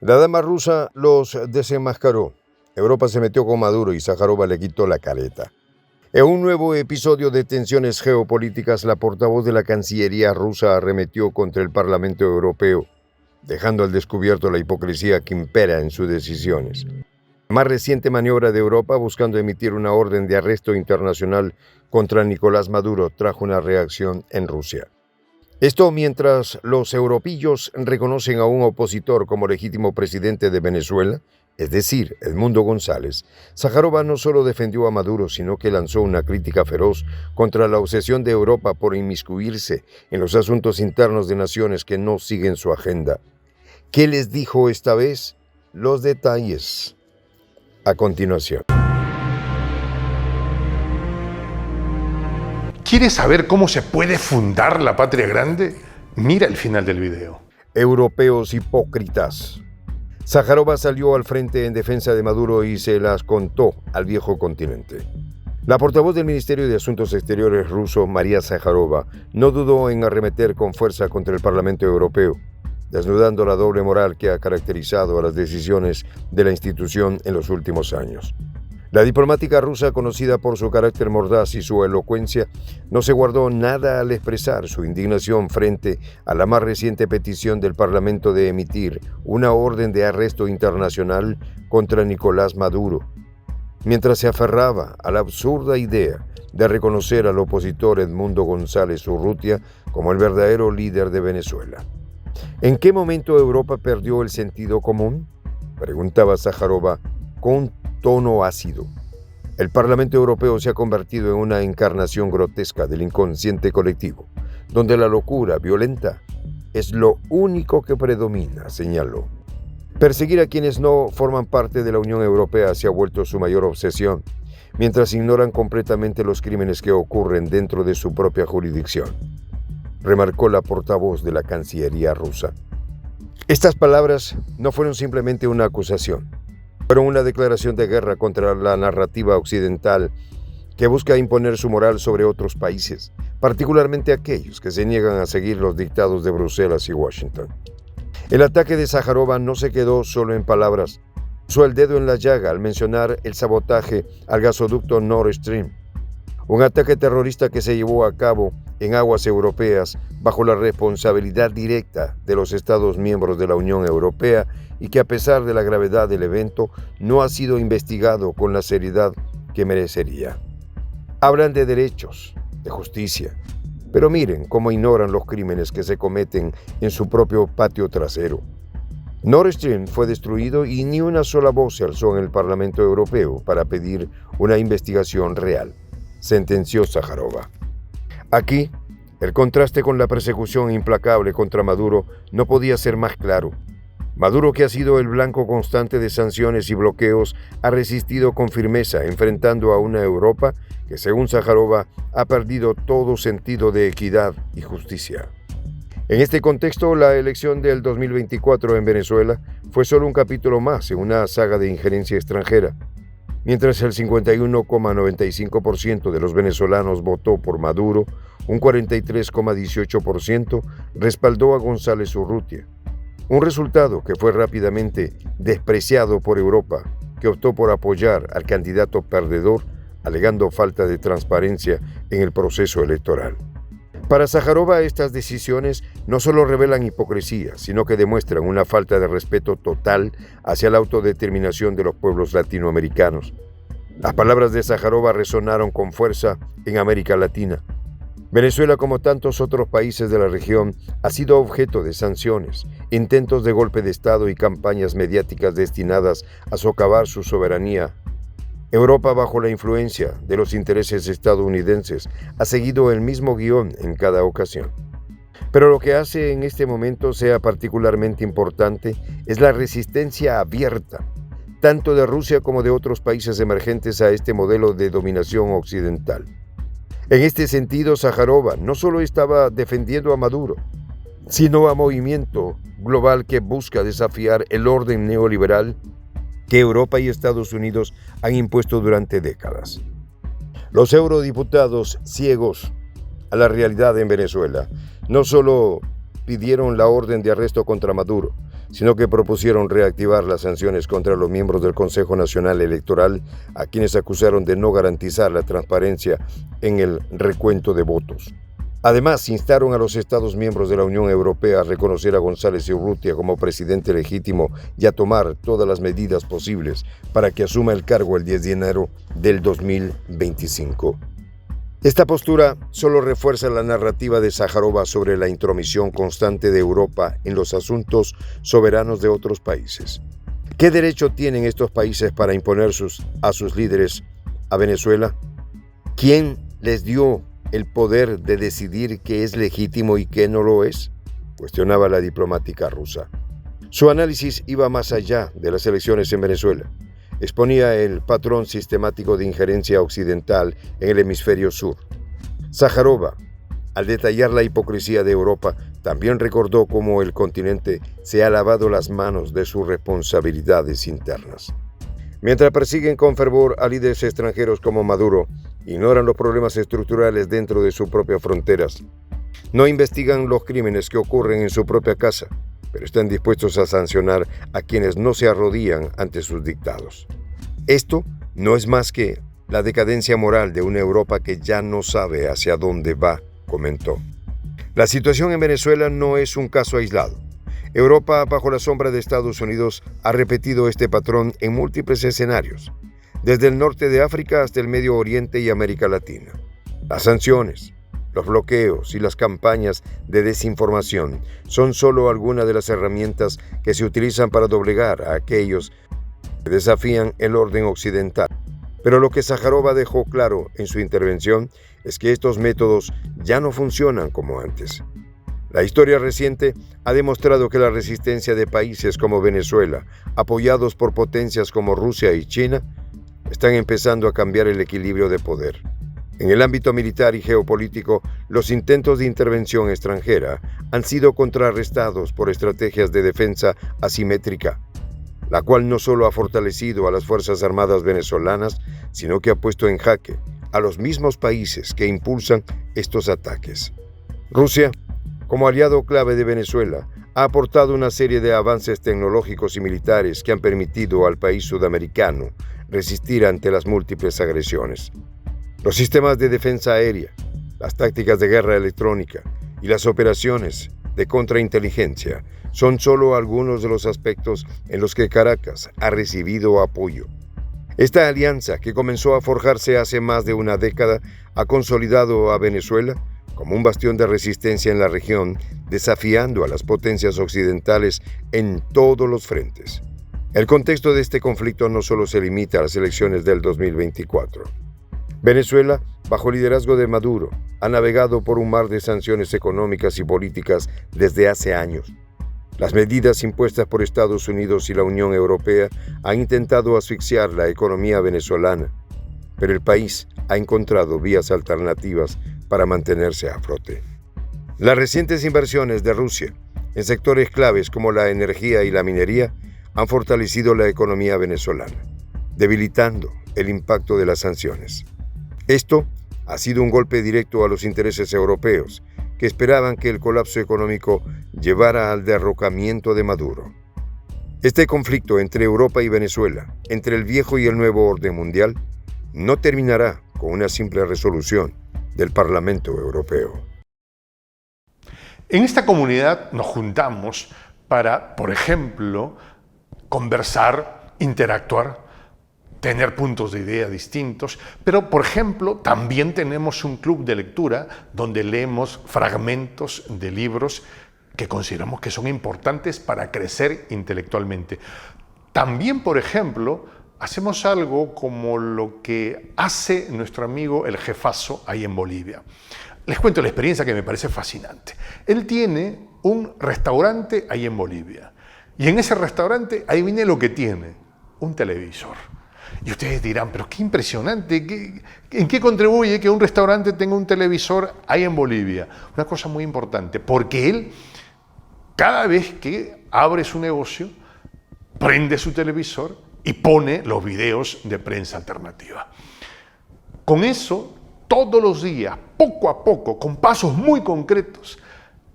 La dama rusa los desenmascaró. Europa se metió con Maduro y Sájarova le quitó la careta. En un nuevo episodio de tensiones geopolíticas, la portavoz de la Cancillería rusa arremetió contra el Parlamento Europeo, dejando al descubierto la hipocresía que impera en sus decisiones. La más reciente maniobra de Europa buscando emitir una orden de arresto internacional contra Nicolás Maduro trajo una reacción en Rusia. Esto mientras los europillos reconocen a un opositor como legítimo presidente de Venezuela, es decir, Edmundo González. Sájarova no solo defendió a Maduro, sino que lanzó una crítica feroz contra la obsesión de Europa por inmiscuirse en los asuntos internos de naciones que no siguen su agenda. ¿Qué les dijo esta vez? Los detalles a continuación. ¿Quieres saber cómo se puede fundar la patria grande? Mira el final del video. Europeos hipócritas. Sájarova salió al frente en defensa de Maduro y se las contó al viejo continente. La portavoz del Ministerio de Asuntos Exteriores ruso, María Sájarova, no dudó en arremeter con fuerza contra el Parlamento Europeo, desnudando la doble moral que ha caracterizado a las decisiones de la institución en los últimos años. La diplomática rusa, conocida por su carácter mordaz y su elocuencia, no se guardó nada al expresar su indignación frente a la más reciente petición del Parlamento de emitir una orden de arresto internacional contra Nicolás Maduro, mientras se aferraba a la absurda idea de reconocer al opositor Edmundo González Urrutia como el verdadero líder de Venezuela. ¿En qué momento Europa perdió el sentido común?, preguntaba Sájarova con un tono ácido. El Parlamento Europeo se ha convertido en una encarnación grotesca del inconsciente colectivo, donde la locura violenta es lo único que predomina, señaló. Perseguir a quienes no forman parte de la Unión Europea se ha vuelto su mayor obsesión, mientras ignoran completamente los crímenes que ocurren dentro de su propia jurisdicción, remarcó la portavoz de la Cancillería rusa. Estas palabras no fueron simplemente una acusación, fueron una declaración de guerra contra la narrativa occidental que busca imponer su moral sobre otros países, particularmente aquellos que se niegan a seguir los dictados de Bruselas y Washington. El ataque de Sájarova no se quedó solo en palabras. Puso el dedo en la llaga al mencionar el sabotaje al gasoducto Nord Stream, un ataque terrorista que se llevó a cabo en aguas europeas bajo la responsabilidad directa de los Estados miembros de la Unión Europea y que, a pesar de la gravedad del evento, no ha sido investigado con la seriedad que merecería. Hablan de derechos, de justicia, pero miren cómo ignoran los crímenes que se cometen en su propio patio trasero. Nord Stream fue destruido y ni una sola voz se alzó en el Parlamento Europeo para pedir una investigación real, sentenció Sájarova. Aquí, el contraste con la persecución implacable contra Maduro no podía ser más claro. Maduro, que ha sido el blanco constante de sanciones y bloqueos, ha resistido con firmeza, enfrentando a una Europa que, según Sájarova, ha perdido todo sentido de equidad y justicia. En este contexto, la elección del 2024 en Venezuela fue solo un capítulo más en una saga de injerencia extranjera. Mientras el 51,95% de los venezolanos votó por Maduro, un 43,18% respaldó a González Urrutia. Un resultado que fue rápidamente despreciado por Europa, que optó por apoyar al candidato perdedor, alegando falta de transparencia en el proceso electoral. Para Sájarova, estas decisiones no solo revelan hipocresía, sino que demuestran una falta de respeto total hacia la autodeterminación de los pueblos latinoamericanos. Las palabras de Sájarova resonaron con fuerza en América Latina. Venezuela, como tantos otros países de la región, ha sido objeto de sanciones, intentos de golpe de Estado y campañas mediáticas destinadas a socavar su soberanía. Europa, bajo la influencia de los intereses estadounidenses, ha seguido el mismo guión en cada ocasión. Pero lo que hace en este momento sea particularmente importante es la resistencia abierta, tanto de Rusia como de otros países emergentes, a este modelo de dominación occidental. En este sentido, Sájarova no solo estaba defendiendo a Maduro, sino a movimiento global que busca desafiar el orden neoliberal que Europa y Estados Unidos han impuesto durante décadas. Los eurodiputados, ciegos a la realidad en Venezuela, no solo pidieron la orden de arresto contra Maduro, sino que propusieron reactivar las sanciones contra los miembros del Consejo Nacional Electoral, a quienes acusaron de no garantizar la transparencia en el recuento de votos. Además, instaron a los Estados miembros de la Unión Europea a reconocer a González Urrutia como presidente legítimo y a tomar todas las medidas posibles para que asuma el cargo el 10 de enero del 2025. Esta postura solo refuerza la narrativa de Sájarova sobre la intromisión constante de Europa en los asuntos soberanos de otros países. ¿Qué derecho tienen estos países para imponer a sus líderes a Venezuela? ¿Quién les dio el poder de decidir qué es legítimo y qué no lo es? Cuestionaba la diplomática rusa. Su análisis iba más allá de las elecciones en Venezuela. Exponía el patrón sistemático de injerencia occidental en el hemisferio sur. Sájarova, al detallar la hipocresía de Europa, también recordó cómo el continente se ha lavado las manos de sus responsabilidades internas. Mientras persiguen con fervor a líderes extranjeros como Maduro, ignoran los problemas estructurales dentro de sus propias fronteras. No investigan los crímenes que ocurren en su propia casa, pero están dispuestos a sancionar a quienes no se arrodillan ante sus dictados. Esto no es más que la decadencia moral de una Europa que ya no sabe hacia dónde va, comentó. La situación en Venezuela no es un caso aislado. Europa, bajo la sombra de Estados Unidos, ha repetido este patrón en múltiples escenarios, desde el norte de África hasta el Medio Oriente y América Latina. Las sanciones, los bloqueos y las campañas de desinformación son solo algunas de las herramientas que se utilizan para doblegar a aquellos que desafían el orden occidental. Pero lo que Sájarova dejó claro en su intervención es que estos métodos ya no funcionan como antes. La historia reciente ha demostrado que la resistencia de países como Venezuela, apoyados por potencias como Rusia y China, están empezando a cambiar el equilibrio de poder. En el ámbito militar y geopolítico, los intentos de intervención extranjera han sido contrarrestados por estrategias de defensa asimétrica, la cual no solo ha fortalecido a las Fuerzas Armadas venezolanas, sino que ha puesto en jaque a los mismos países que impulsan estos ataques. Rusia, como aliado clave de Venezuela, ha aportado una serie de avances tecnológicos y militares que han permitido al país sudamericano resistir ante las múltiples agresiones. Los sistemas de defensa aérea, las tácticas de guerra electrónica y las operaciones de contrainteligencia son solo algunos de los aspectos en los que Caracas ha recibido apoyo. Esta alianza, que comenzó a forjarse hace más de una década, ha consolidado a Venezuela como un bastión de resistencia en la región, desafiando a las potencias occidentales en todos los frentes. El contexto de este conflicto no solo se limita a las elecciones del 2024. Venezuela, bajo liderazgo de Maduro, ha navegado por un mar de sanciones económicas y políticas desde hace años. Las medidas impuestas por Estados Unidos y la Unión Europea han intentado asfixiar la economía venezolana, pero el país ha encontrado vías alternativas para mantenerse a flote. Las recientes inversiones de Rusia en sectores claves como la energía y la minería han fortalecido la economía venezolana, debilitando el impacto de las sanciones. Esto ha sido un golpe directo a los intereses europeos, que esperaban que el colapso económico llevara al derrocamiento de Maduro. Este conflicto entre Europa y Venezuela, entre el viejo y el nuevo orden mundial, no terminará con una simple resolución del Parlamento Europeo. En esta comunidad nos juntamos para, por ejemplo, conversar, interactuar, tener puntos de idea distintos, pero, por ejemplo, también tenemos un club de lectura donde leemos fragmentos de libros que consideramos que son importantes para crecer intelectualmente. También, por ejemplo, hacemos algo como lo que hace nuestro amigo el jefazo ahí en Bolivia. Les cuento la experiencia que me parece fascinante. Él tiene un restaurante ahí en Bolivia y en ese restaurante, ahí viene lo que tiene, un televisor. Y ustedes dirán, pero qué impresionante, ¿en qué contribuye que un restaurante tenga un televisor ahí en Bolivia? Una cosa muy importante, porque él, cada vez que abre su negocio, prende su televisor y pone los videos de prensa alternativa. Con eso, todos los días, poco a poco, con pasos muy concretos,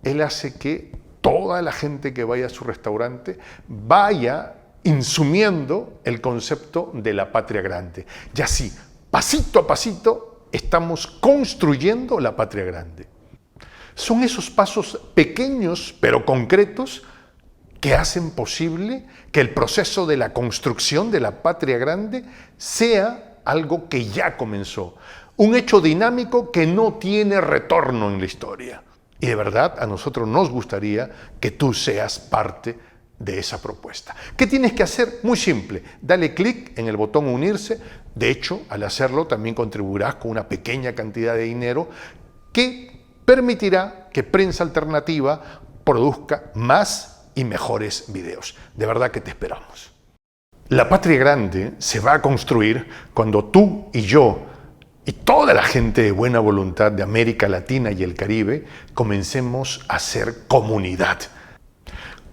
él hace que toda la gente que vaya a su restaurante vaya insumiendo el concepto de la patria grande. Y así, pasito a pasito, estamos construyendo la patria grande. Son esos pasos pequeños pero concretos que hacen posible que el proceso de la construcción de la patria grande sea algo que ya comenzó. Un hecho dinámico que no tiene retorno en la historia. Y de verdad, a nosotros nos gustaría que tú seas parte de esa propuesta. ¿Qué tienes que hacer? Muy simple. Dale clic en el botón unirse. De hecho, al hacerlo también contribuirás con una pequeña cantidad de dinero que permitirá que Prensa Alternativa produzca más y mejores videos. De verdad que te esperamos. La patria grande se va a construir cuando tú y yo y toda la gente de buena voluntad de América Latina y el Caribe comencemos a ser comunidad.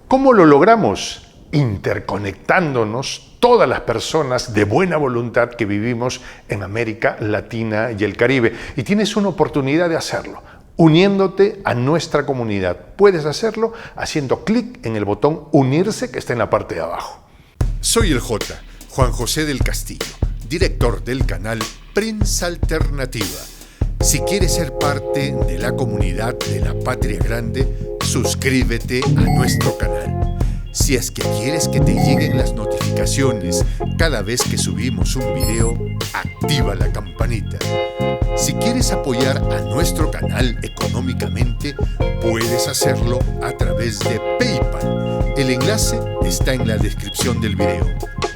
¿Cómo lo logramos? Interconectándonos todas las personas de buena voluntad que vivimos en América Latina y el Caribe. Y tienes una oportunidad de hacerlo, uniéndote a nuestra comunidad. Puedes hacerlo haciendo clic en el botón unirse que está en la parte de abajo. Soy el J, Juan José del Castillo, director del canal Prensa Alternativa. Si quieres ser parte de la comunidad de la Patria Grande, suscríbete a nuestro canal. Si es que quieres que te lleguen las notificaciones cada vez que subimos un video, activa la campanita. Si quieres apoyar a nuestro canal económicamente, puedes hacerlo a través de PayPal. El enlace está en la descripción del video.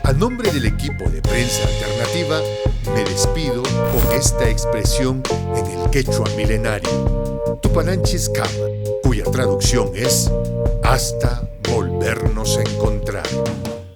A nombre del equipo de Prensa Alternativa, me despido con esta expresión en el quechua milenario, Tupananchis Kama, cuya traducción es hasta volvernos a encontrar.